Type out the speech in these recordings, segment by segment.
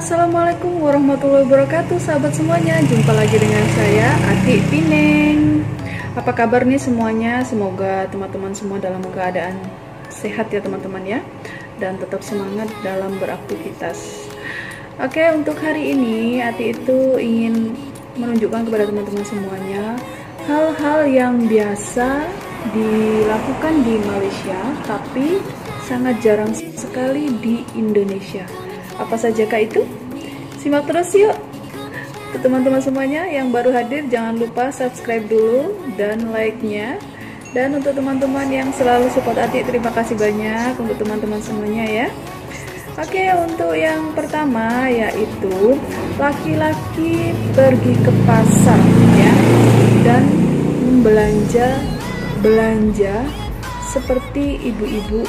Assalamualaikum warahmatullahi wabarakatuh, sahabat semuanya. Jumpa lagi dengan saya, Ati Pineng. Apa kabar nih semuanya? Semoga teman-teman semua dalam keadaan sehat ya teman-teman ya, dan tetap semangat dalam beraktivitas. Oke, untuk hari ini Ati itu ingin menunjukkan kepada teman-teman semuanya hal-hal yang biasa dilakukan di Malaysia tapi sangat jarang sekali di Indonesia. Apa saja kah itu? Simak terus yuk. Untuk teman-teman semuanya yang baru hadir, jangan lupa subscribe dulu dan like-nya. Dan untuk teman-teman yang selalu support Ati, terima kasih banyak untuk teman-teman semuanya ya. Oke, untuk yang pertama yaitu laki-laki pergi ke pasar ya, dan belanja seperti ibu-ibu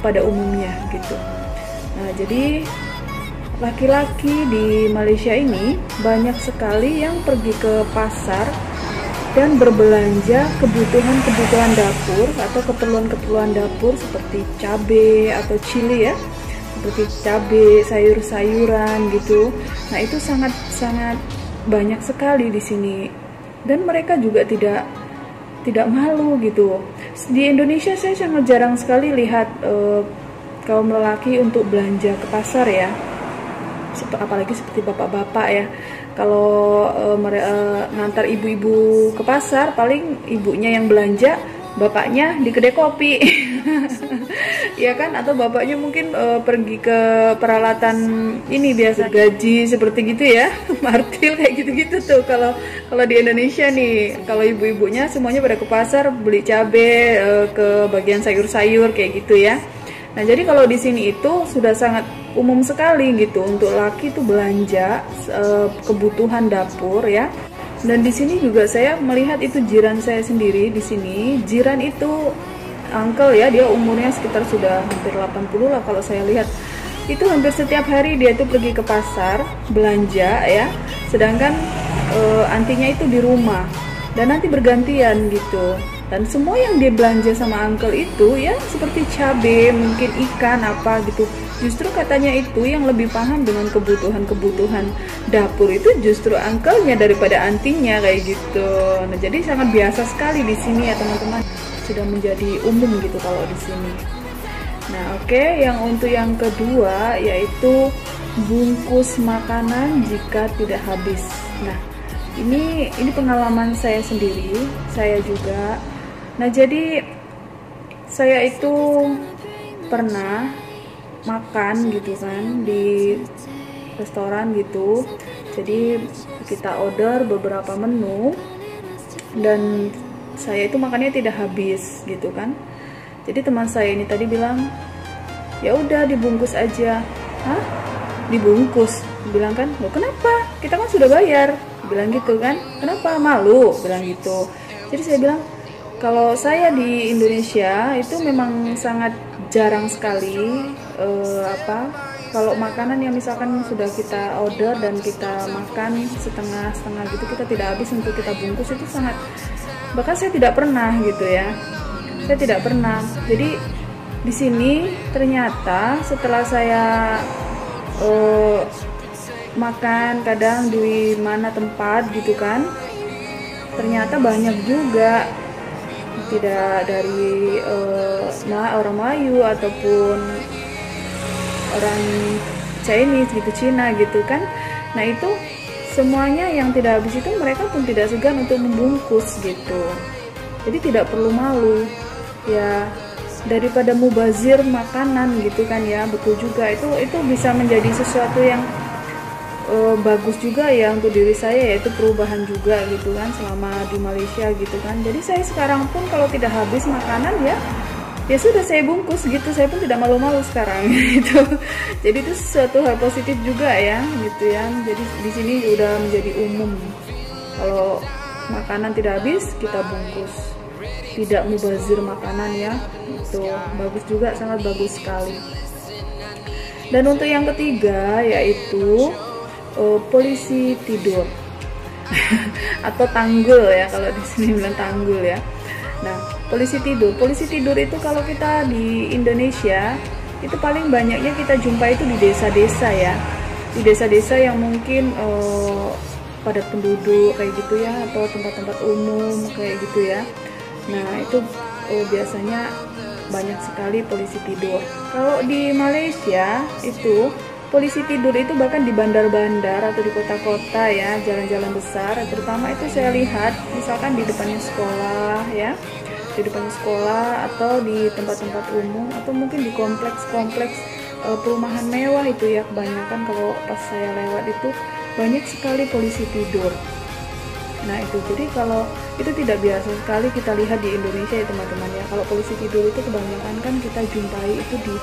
pada umumnya gitu. Nah, jadi laki-laki di Malaysia ini banyak sekali yang pergi ke pasar dan berbelanja kebutuhan-kebutuhan dapur atau keperluan-keperluan dapur seperti cabai atau cili ya, seperti cabai, sayur-sayuran gitu. Nah, itu sangat banyak sekali di sini, dan mereka juga tidak malu gitu. Di Indonesia saya sangat jarang sekali lihat kaum lelaki untuk belanja ke pasar ya, apalagi seperti bapak-bapak ya. Kalau ngantar ibu-ibu ke pasar, paling ibunya yang belanja, bapaknya di kedai kopi. Ya kan, atau bapaknya mungkin pergi ke peralatan ini biasa gaji seperti gitu ya, martil kayak gitu-gitu tuh. Kalau di Indonesia nih, kalau ibu-ibunya semuanya pada ke pasar beli cabai, ke bagian sayur-sayur kayak gitu ya. Nah, jadi kalau di sini itu sudah sangat umum sekali gitu untuk laki itu belanja kebutuhan dapur ya. Dan di sini juga saya melihat itu jiran saya sendiri di sini. Jiran itu uncle ya, dia umurnya sekitar sudah hampir 80 lah kalau saya lihat. Itu hampir setiap hari dia itu pergi ke pasar belanja ya. Sedangkan antinya itu di rumah. Dan nanti bergantian gitu. Dan semua yang dia belanja sama uncle itu ya seperti cabai, mungkin ikan apa gitu. Justru katanya itu yang lebih paham dengan kebutuhan-kebutuhan dapur itu justru uncle-nya daripada antinya kayak gitu. Nah, jadi sangat biasa sekali di sini ya teman-teman. Sudah menjadi umum gitu kalau di sini. Nah, oke, yang untuk yang kedua yaitu bungkus makanan jika tidak habis. Nah, ini pengalaman saya sendiri, saya juga. Nah, jadi saya itu pernah makan gitu kan di restoran gitu. Jadi kita order beberapa menu dan saya itu makannya tidak habis gitu kan. Jadi teman saya ini tadi bilang, "Ya udah dibungkus aja." Hah? Dibungkus? Bilang kan, "Loh, kenapa? Kita kan sudah bayar." Bilang gitu kan. "Kenapa? Malu?" Bilang gitu. Jadi saya bilang, kalau saya di Indonesia itu memang sangat jarang sekali kalau makanan yang misalkan sudah kita order dan kita makan setengah-setengah gitu, kita tidak habis untuk kita bungkus, itu sangat, bahkan saya tidak pernah gitu ya. Saya tidak pernah. Jadi di sini ternyata setelah saya makan kadang di mana tempat gitu kan, ternyata banyak juga tidak dari orang Melayu ataupun orang Chinese gitu, Cina gitu kan. Nah, itu semuanya yang tidak habis itu mereka pun tidak segan untuk membungkus gitu. Jadi tidak perlu malu ya, daripada mubazir makanan gitu kan ya. Betul juga, itu bisa menjadi sesuatu yang bagus juga ya untuk diri saya, yaitu perubahan juga gitu kan selama di Malaysia gitu kan. Jadi saya sekarang pun kalau tidak habis makanan ya sudah saya bungkus gitu, saya pun tidak malu-malu sekarang gitu. Jadi itu sesuatu hal positif juga ya gitu ya. Jadi di sini udah menjadi umum kalau makanan tidak habis kita bungkus, tidak mubazir makanan ya. Itu bagus juga, sangat bagus sekali. Dan untuk yang ketiga yaitu polisi tidur atau tanggul ya, kalau di sini bilang tanggul ya. Nah, polisi tidur itu kalau kita di Indonesia itu paling banyaknya kita jumpa itu di desa-desa ya. di desa-desa yang mungkin padat penduduk kayak gitu ya, atau tempat-tempat umum kayak gitu ya. Nah itu biasanya banyak sekali polisi tidur. Kalau di Malaysia itu polisi tidur itu bahkan di bandar-bandar atau di kota-kota ya, jalan-jalan besar, terutama itu saya lihat misalkan di depannya sekolah ya, di depannya sekolah atau di tempat-tempat umum atau mungkin di kompleks-kompleks perumahan mewah itu ya, kebanyakan kalau pas saya lewat itu banyak sekali polisi tidur. Nah itu, jadi kalau itu tidak biasa sekali kita lihat di Indonesia ya teman-teman ya. Kalau polisi tidur itu kebanyakan kan kita jumpai itu di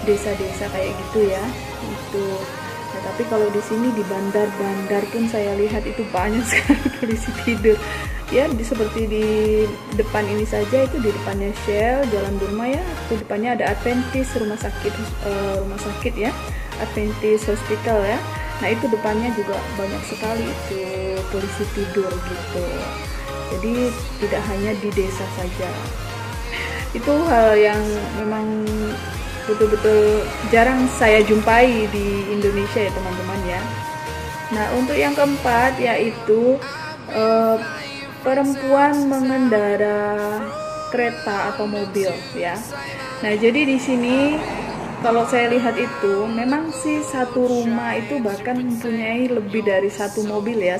desa-desa kayak gitu ya. Itu. Nah, tapi kalau di sini di bandar-bandar pun saya lihat itu banyak sekali polisi tidur. Ya, seperti di depan ini saja, itu di depannya Shell, Jalan Burma ya. Itu depannya ada Adventist rumah sakit ya. Adventist Hospital ya. Nah itu depannya juga banyak sekali itu polisi tidur gitu. Jadi tidak hanya di desa saja. Itu hal yang memang betul-betul jarang saya jumpai di Indonesia ya teman-teman ya. Nah untuk yang keempat yaitu perempuan mengendara kereta atau mobil ya. Nah jadi di sini kalau saya lihat itu memang sih satu rumah itu bahkan mempunyai lebih dari satu mobil ya,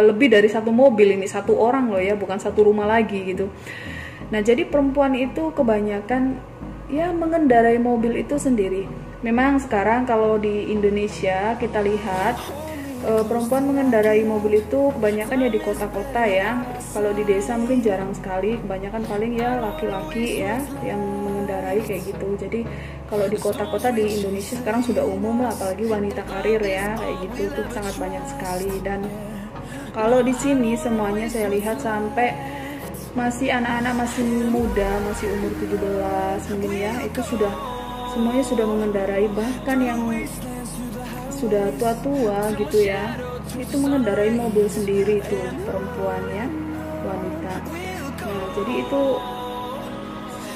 lebih dari satu mobil, ini satu orang loh ya, bukan satu rumah lagi gitu. Nah jadi perempuan itu kebanyakan ya mengendarai mobil itu sendiri. Memang sekarang kalau di Indonesia kita lihat perempuan mengendarai mobil itu kebanyakan ya di kota-kota ya. Kalau di desa mungkin jarang sekali, kebanyakan paling ya laki-laki ya yang mengendarai kayak gitu. Jadi kalau di kota-kota di Indonesia sekarang sudah umum lah, apalagi wanita karir ya kayak gitu, itu sangat banyak sekali. Dan kalau di sini semuanya saya lihat sampai masih anak-anak, masih muda, masih umur 17 mungkin ya, itu semuanya sudah mengendarai, bahkan yang sudah tua-tua gitu ya, itu mengendarai mobil sendiri itu perempuan ya, wanita. Nah, jadi itu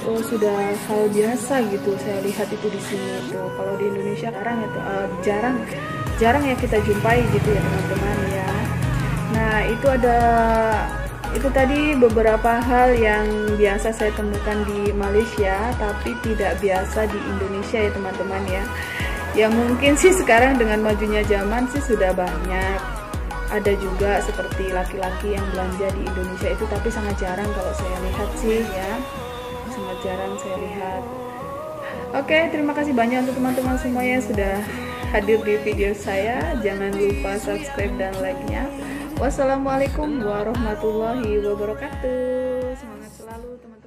sudah hal biasa gitu saya lihat itu di sini tuh. Kalau di Indonesia sekarang itu jarang ya kita jumpai gitu ya teman-teman ya. Nah, itu tadi beberapa hal yang biasa saya temukan di Malaysia tapi tidak biasa di Indonesia ya teman-teman ya. Ya mungkin sih sekarang dengan majunya zaman sih sudah banyak. Ada juga seperti laki-laki yang belanja di Indonesia itu, tapi sangat jarang kalau saya lihat sih ya. Sangat jarang saya lihat. Oke, terima kasih banyak untuk teman-teman semua yang sudah hadir di video saya. Jangan lupa subscribe dan like-nya. Wassalamualaikum warahmatullahi wabarakatuh. Semangat selalu teman-teman.